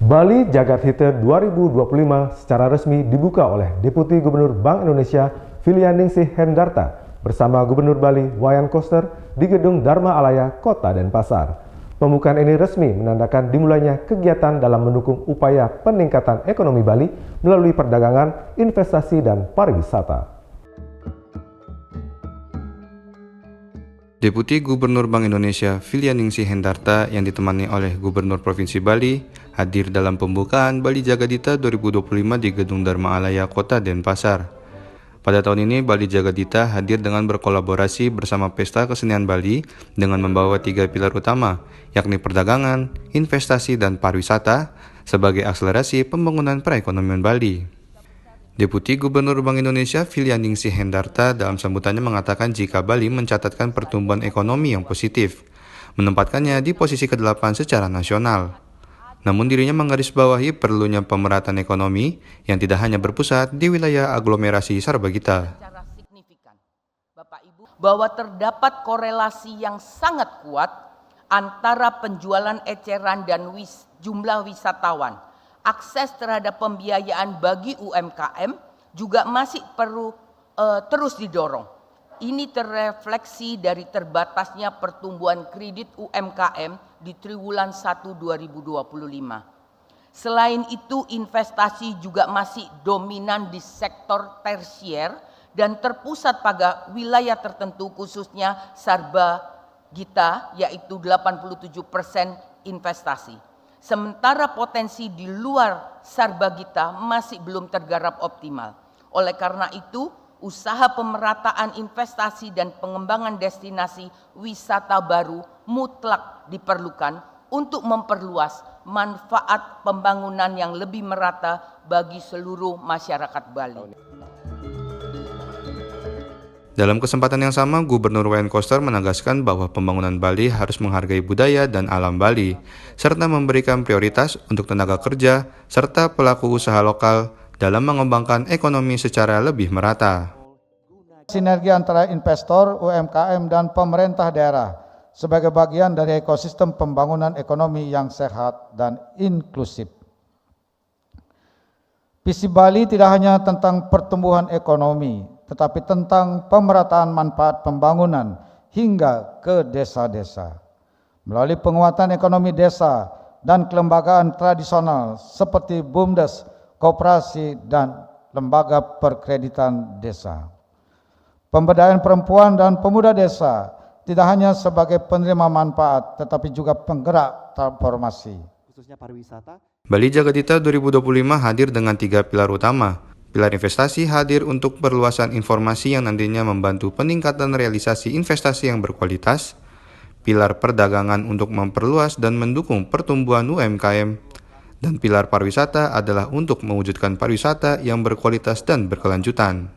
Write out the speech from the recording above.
Bali Jagadhita 2025 secara resmi dibuka oleh Deputi Gubernur Bank Indonesia Filianingsih Hendarta bersama Gubernur Bali Wayan Koster di Gedung Dharma Alaya, Kota Denpasar. Pembukaan ini resmi menandakan dimulainya kegiatan dalam mendukung upaya peningkatan ekonomi Bali melalui perdagangan, investasi, dan pariwisata. Deputi Gubernur Bank Indonesia Filianingsih Hendarta yang ditemani oleh Gubernur Provinsi Bali hadir dalam pembukaan Bali Jagadhita 2025 di Gedung Dharma Alaya, Kota Denpasar. Pada tahun ini, Bali Jagadhita hadir dengan berkolaborasi bersama Pesta Kesenian Bali dengan membawa 3 pilar utama, yakni perdagangan, investasi, dan pariwisata sebagai akselerasi pembangunan perekonomian Bali. Deputi Gubernur Bank Indonesia Filianingsih Hendarta dalam sambutannya mengatakan jika Bali mencatatkan pertumbuhan ekonomi yang positif, menempatkannya di posisi ke-8 secara nasional. Namun dirinya menggarisbawahi perlunya pemerataan ekonomi yang tidak hanya berpusat di wilayah aglomerasi Sarbagita. Secara signifikan, Bapak Ibu, bahwa terdapat korelasi yang sangat kuat antara penjualan eceran dan jumlah wisatawan. Akses terhadap pembiayaan bagi UMKM juga masih perlu terus didorong. Ini terrefleksi dari terbatasnya pertumbuhan kredit UMKM di triwulan 1 2025. Selain itu, investasi juga masih dominan di sektor tersier dan terpusat pada wilayah tertentu, khususnya Sarbagita, yaitu 87% investasi. Sementara potensi di luar Sarbagita masih belum tergarap optimal. Oleh karena itu, usaha pemerataan investasi dan pengembangan destinasi wisata baru mutlak diperlukan untuk memperluas manfaat pembangunan yang lebih merata bagi seluruh masyarakat Bali. Dalam kesempatan yang sama, Gubernur Wayan Koster menegaskan bahwa pembangunan Bali harus menghargai budaya dan alam Bali, serta memberikan prioritas untuk tenaga kerja serta pelaku usaha lokal dalam mengembangkan ekonomi secara lebih merata. Sinergi antara investor, UMKM, dan pemerintah daerah sebagai bagian dari ekosistem pembangunan ekonomi yang sehat dan inklusif. Visi Bali tidak hanya tentang pertumbuhan ekonomi, tetapi tentang pemerataan manfaat pembangunan hingga ke desa-desa. Melalui penguatan ekonomi desa dan kelembagaan tradisional seperti BUMDes, koperasi, dan lembaga perkreditan desa. Pemberdayaan perempuan dan pemuda desa tidak hanya sebagai penerima manfaat, tetapi juga penggerak transformasi. Khususnya pariwisata. Bali Jagadhita 2025 hadir dengan 3 pilar utama. Pilar investasi hadir untuk perluasan informasi yang nantinya membantu peningkatan realisasi investasi yang berkualitas. Pilar perdagangan untuk memperluas dan mendukung pertumbuhan UMKM. Dan pilar pariwisata adalah untuk mewujudkan pariwisata yang berkualitas dan berkelanjutan.